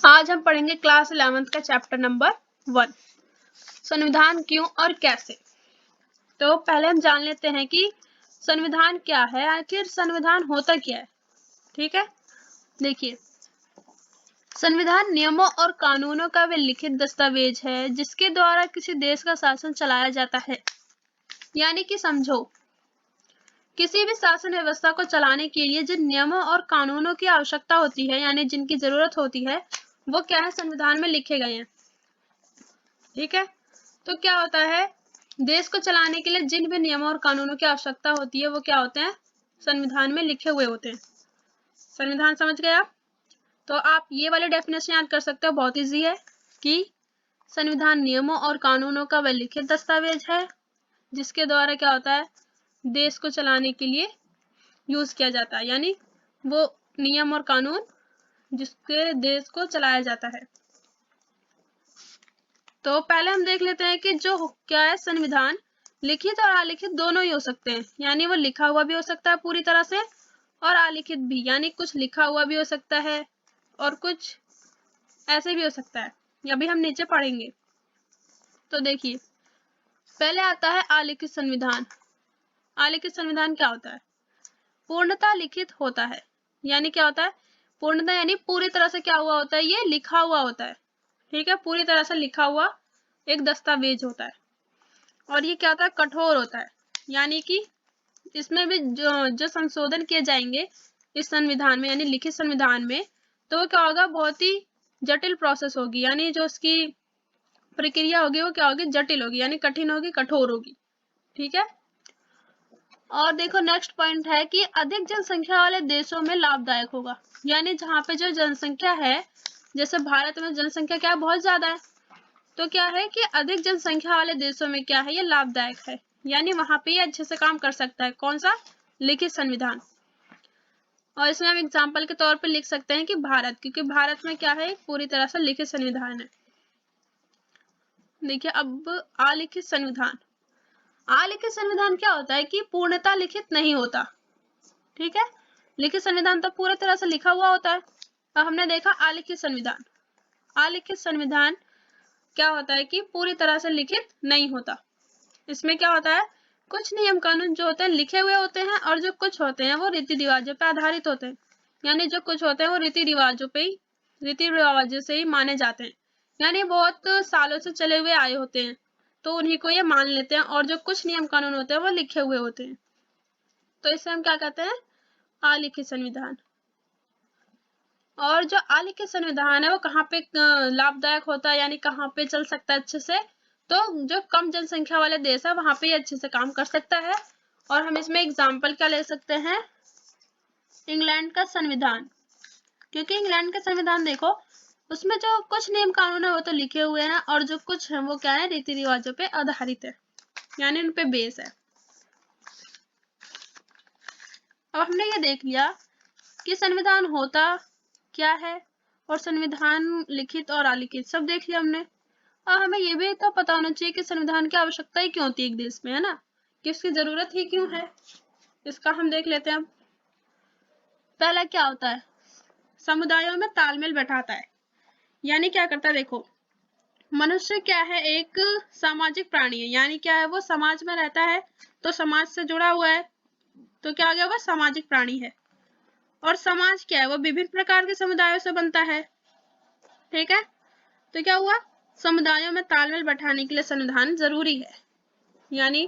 आज हम पढ़ेंगे क्लास 11th का चैप्टर नंबर 1 संविधान क्यों और कैसे। तो पहले हम जान लेते हैं कि संविधान क्या है, आखिर संविधान होता क्या है। ठीक है, देखिए संविधान नियमों और कानूनों का वे लिखित दस्तावेज है जिसके द्वारा किसी देश का शासन चलाया जाता है। यानी कि समझो, किसी भी शासन व्यवस्था को चलाने के लिए जिन नियमों और कानूनों की आवश्यकता होती है, यानी जिनकी जरूरत होती है, वो क्या है, संविधान में लिखे गए हैं। ठीक है, तो क्या होता है, देश को चलाने के लिए जिन भी नियमों और कानूनों की आवश्यकता होती है वो क्या होते हैं, संविधान में लिखे हुए होते हैं। संविधान समझ गए आप? तो आप ये वाले डेफिनेशन याद कर सकते हो, बहुत इजी है कि संविधान नियमों और कानूनों का वह लिखित दस्तावेज है जिसके द्वारा क्या होता है, देश को चलाने के लिए यूज किया जाता है, यानी वो नियम और कानून जिसके देश को चलाया जाता है। तो पहले हम देख लेते हैं कि जो क्या है, संविधान लिखित और अलिखित दोनों ही हो सकते हैं। यानी वो लिखा हुआ भी हो सकता है पूरी तरह से और अलिखित भी, यानी कुछ लिखा हुआ भी हो सकता है और कुछ ऐसे भी हो सकता है। अभी हम नीचे पढ़ेंगे। तो देखिए पहले आता है अलिखित संविधान। अलिखित संविधान क्या होता है, पूर्णतः लिखित होता है। यानी क्या होता है, पूर्णतः यानी पूरी तरह से क्या हुआ होता है, ये लिखा हुआ होता है। ठीक है, पूरी तरह से लिखा हुआ एक दस्तावेज होता है। और ये क्या होता है, कठोर होता है। यानी कि इसमें भी जो संशोधन किए जाएंगे इस संविधान में, यानी लिखित संविधान में, तो वो क्या होगा, बहुत ही जटिल प्रोसेस होगी। यानी जो उसकी प्रक्रिया होगी वो क्या होगी, जटिल होगी, यानी कठिन होगी, कठोर होगी। ठीक है, और देखो नेक्स्ट पॉइंट है कि अधिक जनसंख्या वाले देशों में लाभदायक होगा। यानी जहाँ पे जो जनसंख्या है, जैसे भारत में जनसंख्या क्या है, बहुत ज्यादा है, तो क्या है कि अधिक जनसंख्या वाले देशों में क्या है, ये लाभदायक है। यानी वहां पे ये अच्छे से काम कर सकता है। कौन सा, लिखित संविधान। और इसमें हम एग्जाम्पल के तौर पे लिख सकते हैं कि भारत, क्योंकि भारत में क्या है, पूरी तरह से लिखित संविधान है। देखिए अब अलिखित संविधान। अलिखित संविधान क्या होता है कि पूर्णतः लिखित नहीं होता। ठीक है, लिखित संविधान तो पूरी तरह से लिखा हुआ होता है। अब हमने देखा अलिखित संविधान। अलिखित संविधान क्या होता है कि पूरी तरह से लिखित नहीं होता। इसमें क्या होता है, कुछ नियम कानून जो होते हैं लिखे हुए होते हैं और जो कुछ होते हैं वो रीति रिवाजों पर आधारित होते हैं। यानी जो कुछ होते हैं वो रीति रिवाजों से ही माने जाते हैं। यानी बहुत सालों से चले हुए आए होते हैं, तो उन्हीं को ये मान लेते हैं। और जो कुछ नियम कानून होते हैं वो लिखे हुए होते हैं। तो इसे हम क्या कहते हैं, अलिखित संविधान। और जो अलिखित संविधान है वो कहाँ पे लाभदायक होता है, यानी कहाँ पे चल सकता है अच्छे से, तो जो कम जनसंख्या वाले देश है वहां पे ये अच्छे से काम कर सकता है। और हम इसमें एग्जाम्पल क्या ले सकते हैं, इंग्लैंड का संविधान। क्योंकि इंग्लैंड का संविधान देखो, उसमें जो कुछ नियम कानून है वो तो लिखे हुए हैं और जो कुछ है वो क्या है, रीति रिवाजों पे आधारित है, यानी उन पे बेस है। अब हमने ये देख लिया कि संविधान होता क्या है और संविधान लिखित और अलिखित सब देख लिया हमने। और हमें ये भी तो पता होना चाहिए कि संविधान की आवश्यकता ही क्यों होती है एक देश में, है ना, कि उसकी जरूरत ही क्यों है। इसका हम देख लेते हैं। पहला क्या होता है, समुदायों में तालमेल बैठाता है। यानी क्या करता है, देखो मनुष्य क्या है, एक सामाजिक प्राणी है। यानी क्या है, वो समाज में रहता है, तो समाज से जुड़ा हुआ है, तो क्या आ गया, वो सामाजिक प्राणी है। और समाज क्या है, वो विभिन्न प्रकार के समुदायों से बनता है। ठीक है, तो क्या हुआ, समुदायों में तालमेल बैठाने के लिए संविधान जरूरी है। यानी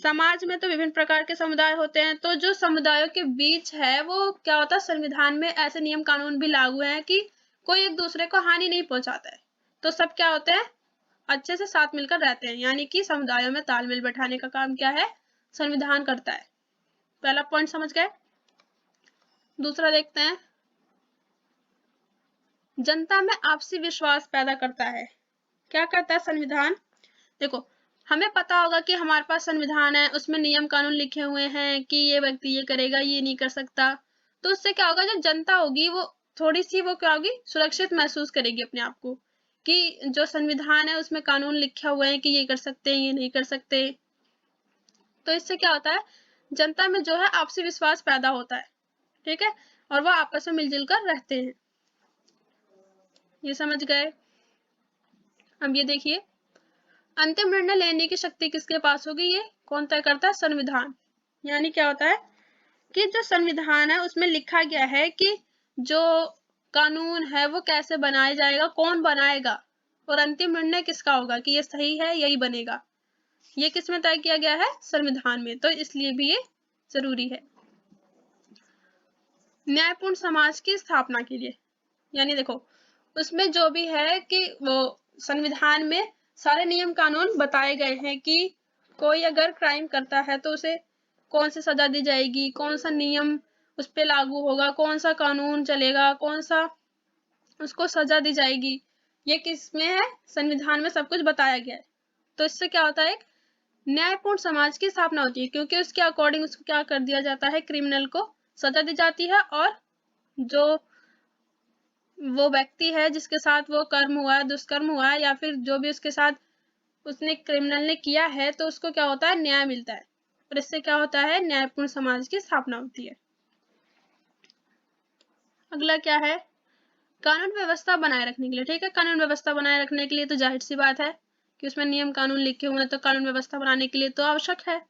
समाज में तो विभिन्न प्रकार के समुदाय होते हैं, तो जो समुदायों के बीच है वो क्या होता है, संविधान में ऐसे नियम कानून भी लागू हैं कि कोई एक दूसरे को हानि नहीं पहुंचाता है, तो सब क्या होते हैं, अच्छे से साथ मिलकर रहते हैं। यानी कि समुदायों में तालमेल बैठाने का काम क्या है, संविधान करता है। पहला पॉइंट समझ गए। दूसरा देखते हैं, जनता में आपसी विश्वास पैदा करता है। क्या करता है संविधान, देखो हमें पता होगा कि हमारे पास संविधान है, उसमें नियम कानून लिखे हुए हैं कि ये व्यक्ति ये करेगा, ये नहीं कर सकता। तो उससे क्या होगा, जो जनता होगी वो थोड़ी सी वो क्या होगी, सुरक्षित महसूस करेगी अपने आप को, कि जो संविधान है उसमें कानून लिखा हुआ है कि ये कर सकते हैं, ये नहीं कर सकते। तो इससे क्या होता है, जनता में जो है आपसी विश्वास पैदा होता है। ठीक है, और वो आपस में मिलजुल कर रहते हैं। ये समझ गए। अब ये देखिए, अंतिम निर्णय लेने की शक्ति किसके पास होगी, ये कौन तय करता है, संविधान। यानी क्या होता है कि जो संविधान है उसमें लिखा गया है कि जो कानून है वो कैसे बनाया जाएगा, कौन बनाएगा, और अंतिम निर्णय किसका होगा कि ये सही है, यही बनेगा। ये किस में तय किया गया है, संविधान में, तो इसलिए भी ये जरूरी है। न्यायपूर्ण समाज की स्थापना के लिए, यानी देखो उसमें जो भी है कि वो संविधान में सारे नियम कानून बताए गए हैं कि कोई अगर क्राइम करता है तो उसे कौन सी सजा दी जाएगी, कौन सा नियम उस पे लागू होगा, कौन सा कानून चलेगा, कौन सा उसको सजा दी जाएगी, ये किस में है, संविधान में सब कुछ बताया गया है। तो इससे क्या होता है, एक न्यायपूर्ण समाज की स्थापना होती है, क्योंकि उसके अकॉर्डिंग उसको क्या कर दिया जाता है, क्रिमिनल को सजा दी जाती है, और जो वो व्यक्ति है जिसके साथ वो कर्म हुआ है, दुष्कर्म हुआ है, या फिर जो भी उसके साथ उसने क्रिमिनल ने किया है, तो उसको क्या होता है, न्याय मिलता है, और इससे क्या होता है, न्यायपूर्ण समाज की स्थापना होती है। अगला क्या है, कानून व्यवस्था बनाए रखने के लिए। ठीक है, कानून व्यवस्था बनाए रखने के लिए तो जाहिर सी बात है कि उसमें नियम कानून लिखे हुए हैं, तो कानून व्यवस्था बनाने के लिए तो आवश्यक है।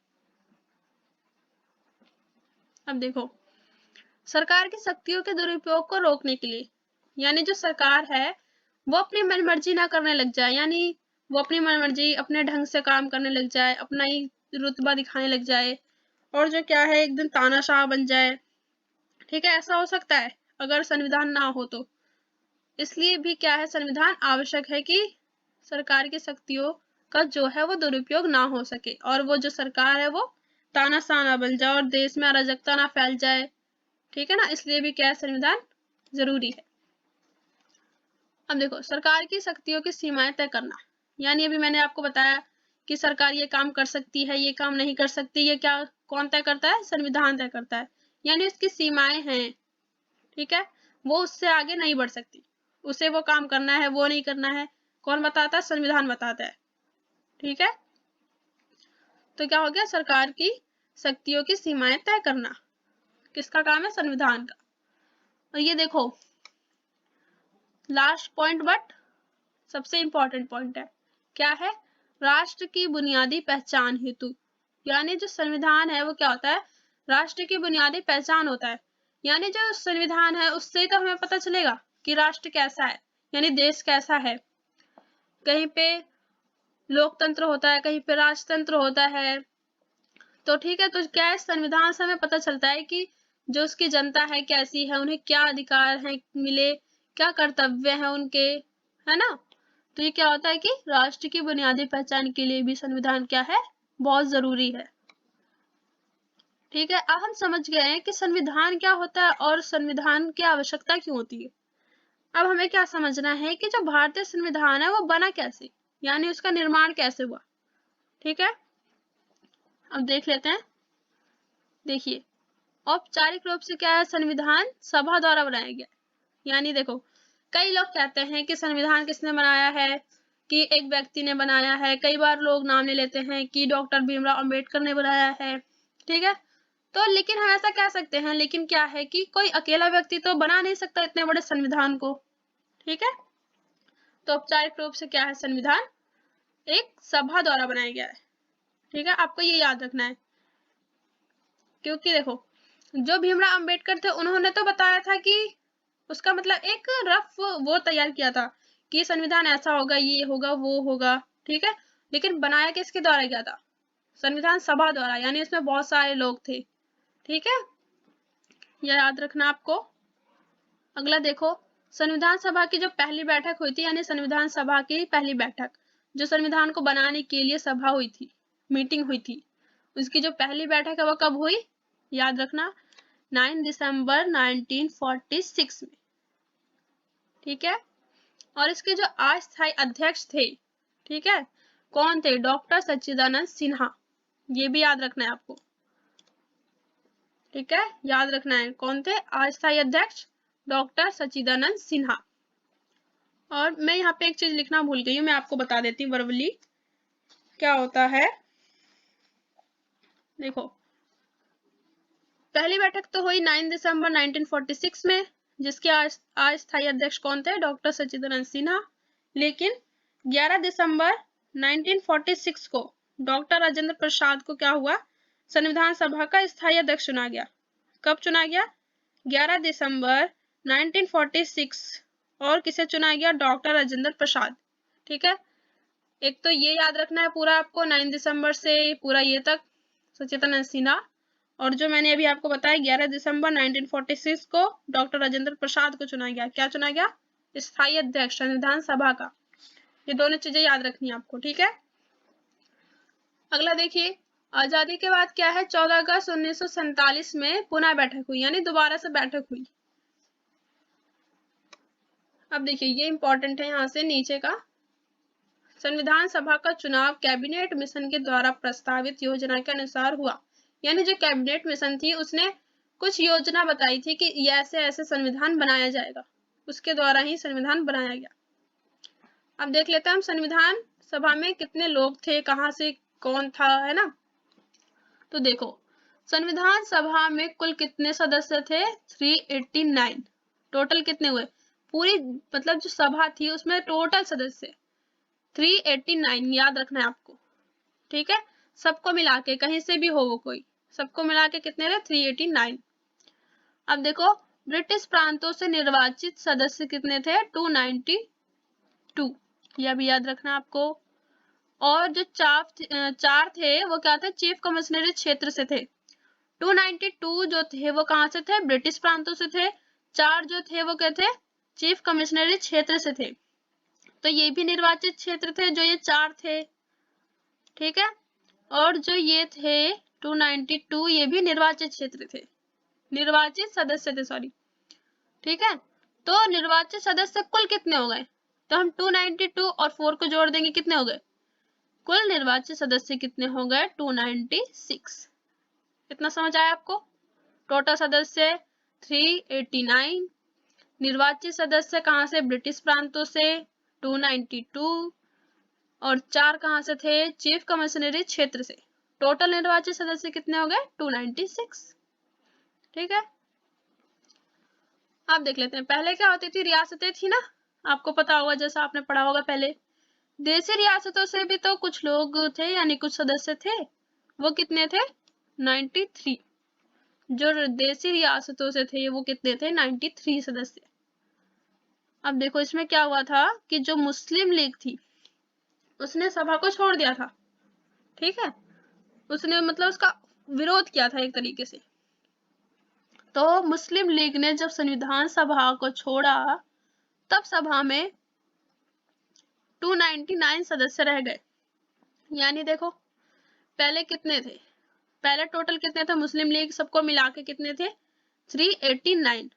अब देखो, सरकार की शक्तियों के दुरुपयोग को रोकने के लिए, यानी जो सरकार है वो अपनी मनमर्जी ना करने लग जाए, यानी वो अपनी मनमर्जी अपने ढंग से काम करने लग जाए, अपना ही रुतबा दिखाने लग जाए, और जो क्या है एकदम तानाशाह बन जाए। ठीक है, ऐसा हो सकता है अगर संविधान ना हो तो। इसलिए भी क्या है, संविधान आवश्यक है कि सरकार की शक्तियों का जो है वो दुरुपयोग ना हो सके, और वो जो सरकार है वो तानाशाह ना बन जाए और देश में अराजकता ना फैल जाए। ठीक है ना, इसलिए भी क्या है, संविधान जरूरी है। अब देखो, सरकार की शक्तियों की सीमाएं तय करना, यानी अभी मैंने आपको बताया कि सरकार ये काम कर सकती है, ये काम नहीं कर सकती, ये क्या कौन तय करता है, संविधान तय करता है, यानी उसकी सीमाएं हैं। ठीक है, वो उससे आगे नहीं बढ़ सकती, उसे वो काम करना है, वो नहीं करना है, कौन बताता है, संविधान बताता है। ठीक है, तो क्या हो गया, सरकार की शक्तियों की सीमाएं तय करना किसका काम है, संविधान का। और ये देखो लास्ट पॉइंट बट सबसे इंपॉर्टेंट पॉइंट है, क्या है, राष्ट्र की बुनियादी पहचान हेतु, यानी जो संविधान है वो क्या होता है, राष्ट्र की बुनियादी पहचान होता है। यानी जो संविधान है उससे तो हमें पता चलेगा कि राष्ट्र कैसा है, यानी देश कैसा है। कहीं पे लोकतंत्र होता है, कहीं पे राजतंत्र होता है, तो ठीक है, तो क्या है, संविधान से हमें पता चलता है कि जो उसकी जनता है कैसी है, उन्हें क्या अधिकार है मिले, क्या कर्तव्य है उनके, है ना। तो ये क्या होता है कि राष्ट्र की बुनियादी पहचान के लिए भी संविधान क्या है, बहुत जरूरी है। ठीक है, अब हम समझ गए हैं कि संविधान क्या होता है और संविधान की आवश्यकता क्यों होती है। अब हमें क्या समझना है कि जो भारतीय संविधान है वो बना कैसे, यानी उसका निर्माण कैसे हुआ। ठीक है, अब देख लेते हैं। देखिए, औपचारिक रूप से क्या है, संविधान सभा द्वारा बनाया गया, यानी देखो कई लोग कहते हैं कि संविधान किसने बनाया है, कि एक व्यक्ति ने बनाया है, कई बार लोग नाम ले लेते हैं कि डॉक्टर भीमराव अंबेडकर ने बनाया है। ठीक है, तो लेकिन हम ऐसा कह सकते हैं, लेकिन क्या है कि कोई अकेला व्यक्ति तो बना नहीं सकता इतने बड़े संविधान को। ठीक है, तो औपचारिक रूप से क्या है, संविधान एक सभा द्वारा बनाया गया है। ठीक है, आपको ये याद रखना है, क्योंकि देखो जो भीमराव अंबेडकर थे उन्होंने तो बताया था कि उसका मतलब एक रफ वो तैयार किया था कि संविधान ऐसा होगा, ये होगा, वो होगा। ठीक है, लेकिन बनाया किसके द्वारा गया था, संविधान सभा द्वारा, यानी इसमें बहुत सारे लोग थे। ठीक है, यह याद रखना आपको। अगला देखो, संविधान सभा की जो पहली बैठक हुई थी, यानी संविधान सभा की पहली बैठक, जो संविधान को बनाने के लिए सभा हुई थी, मीटिंग हुई थी, उसकी जो पहली बैठक है वो कब हुई, याद रखना 9 दिसंबर 1946 में। ठीक है, और इसके जो अस्थायी अध्यक्ष थे, ठीक है, कौन थे, डॉक्टर सच्चिदानंद सिन्हा, ये भी याद रखना है आपको। ठीक है, याद रखना है कौन थे, अस्थायी अध्यक्ष डॉक्टर सच्चिदानंद सिन्हा। और मैं यहाँ पे एक चीज लिखना भूल गई हूँ, मैं आपको बता देती हूँ वर्बली क्या होता है। देखो, पहली बैठक तो हुई 9 दिसंबर 1946 में, जिसके अस्थायी अध्यक्ष कौन थे? डॉक्टर सच्चिदानंद सिन्हा। लेकिन 11 दिसंबर 1946 को डॉक्टर राजेंद्र प्रसाद को क्या हुआ? संविधान सभा का स्थायी अध्यक्ष चुना गया। कब चुना गया? 11 दिसंबर 1946। और किसे चुना गया? डॉक्टर राजेंद्र प्रसाद। ठीक है, एक तो ये याद रखना है पूरा आपको, 9 दिसंबर से पूरा ये तक सच्चिदानंद सिन्हा, और जो मैंने अभी आपको बताया 11 दिसंबर 1946 को डॉक्टर राजेंद्र प्रसाद को चुना गया। क्या चुना गया? स्थायी अध्यक्ष संविधान सभा का। ये दोनों चीजें याद रखनी है आपको। ठीक है, अगला देखिए, आजादी के बाद क्या है? 14 अगस्त 1947 में पुनः बैठक हुई, यानी दोबारा से बैठक हुई। अब देखिए ये इंपॉर्टेंट है, यहाँ से नीचे का, संविधान सभा का चुनाव कैबिनेट मिशन के द्वारा प्रस्तावित योजना के अनुसार हुआ। यानी जो कैबिनेट मिशन थी उसने कुछ योजना बताई थी कि ऐसे ऐसे संविधान बनाया जाएगा, उसके द्वारा ही संविधान बनाया गया। अब देख लेते हैं हम संविधान सभा में कितने लोग थे, कहाँ से कौन था, है ना। तो देखो संविधान सभा में कुल कितने सदस्य थे? 389। टोटल कितने हुए? पूरी मतलब जो सभा थी उसमें टोटल सदस्य 389, याद रखना है आपको। ठीक है, सबको मिला के, कहीं से भी हो वो कोई, सबको मिला के कितने थे? 389। अब देखो ब्रिटिश प्रांतों से निर्वाचित सदस्य कितने थे? 292, यह भी याद रखना आपको। और जो चार थे वो क्या थे? चीफ कमिश्नरी क्षेत्र से थे। 292 जो थे वो कहाँ से थे? ब्रिटिश प्रांतों से थे। 4 जो थे वो क्या थे? चीफ कमिश्नरी क्षेत्र से थे। तो ये भी निर्वाचित क्षेत्र थे जो ये 4 थे। ठीक है, और जो ये थे 292 ये भी निर्वाचित क्षेत्र थे, निर्वाचित सदस्य थे, सॉरी। ठीक है, तो निर्वाचित सदस्य कुल कितने हो गए? तो हम 292 और 4 को जोड़ देंगे, कितने हो गए? कुल निर्वाचित सदस्य कितने हो गए? 296। इतना समझ आया आपको? टोटल सदस्य 389, निर्वाचित सदस्य कहाँ से? ब्रिटिश प्रांतों से 292, और 4 कहाँ से थे? चीफ कमिश्नरी क्षेत्र से। टोटल निर्वाचित सदस्य कितने हो गए? 296। ठीक है, आप देख लेते हैं पहले क्या होती थी? रियासतें थी ना, आपको पता होगा, जैसा आपने पढ़ा होगा पहले। देशी रियासतों से भी तो कुछ लोग थे, यानी कुछ सदस्य थे। वो कितने थे? 93। जो देशी रियासतों से थे वो कितने थे? 93 सदस्य। अब देखो इसमें क्या हुआ था कि जो मुस्लिम लीग थी उसने सभा को छोड़ दिया था। ठीक है, उसने मतलब उसका विरोध किया था एक तरीके से। तो मुस्लिम लीग ने जब संविधान सभा को छोड़ा तब सभा में 299 सदस्य रह गए। यानी देखो पहले कितने थे? पहले टोटल कितने थे? मुस्लिम लीग सबको मिला के कितने थे? 389।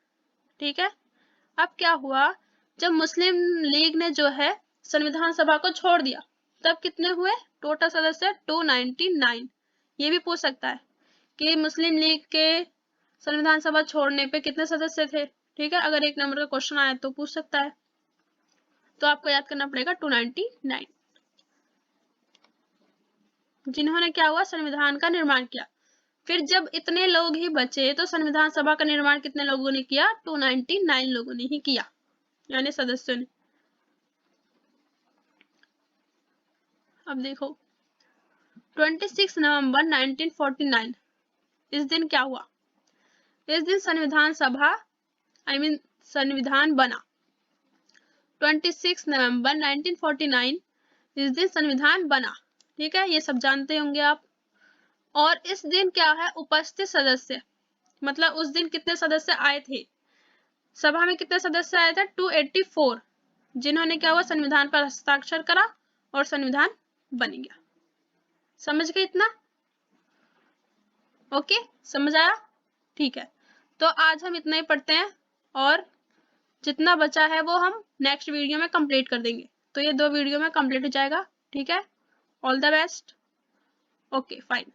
ठीक है, अब क्या हुआ? जब मुस्लिम लीग ने जो है संविधान सभा को छोड़ दिया तब कितने हुए टोटल सदस्य? 299। ये भी पूछ सकता है कि मुस्लिम लीग के संविधान सभा छोड़ने पे कितने सदस्य थे। ठीक है, अगर 1 नंबर का क्वेश्चन आया तो पूछ सकता है, तो आपको याद करना पड़ेगा 299, जिन्होंने क्या हुआ? संविधान का निर्माण किया। फिर जब इतने लोग ही बचे तो संविधान सभा का निर्माण कितने लोगों ने किया? 299 लोगों ने ही किया, यानी सदस्यों ने। अब देखो 26 नवंबर 1949, इस दिन क्या हुआ? इस दिन संविधान सभा संविधान बना। 26 नवंबर 1949 इस दिन संविधान बना। ठीक है, ये सब जानते होंगे आप। और इस दिन क्या है? उपस्थित सदस्य, मतलब उस दिन कितने सदस्य आए थे सभा में? कितने सदस्य आए थे? 284, जिन्होंने क्या हुआ? संविधान पर हस्ताक्षर करा और संविधान बन गया। समझ गए इतना? ओके, समझ आया? ठीक है, तो आज हम इतना ही पढ़ते हैं और जितना बचा है वो हम नेक्स्ट वीडियो में कंप्लीट कर देंगे। तो ये 2 वीडियो में कंप्लीट हो जाएगा। ठीक है, all the best. Okay fine.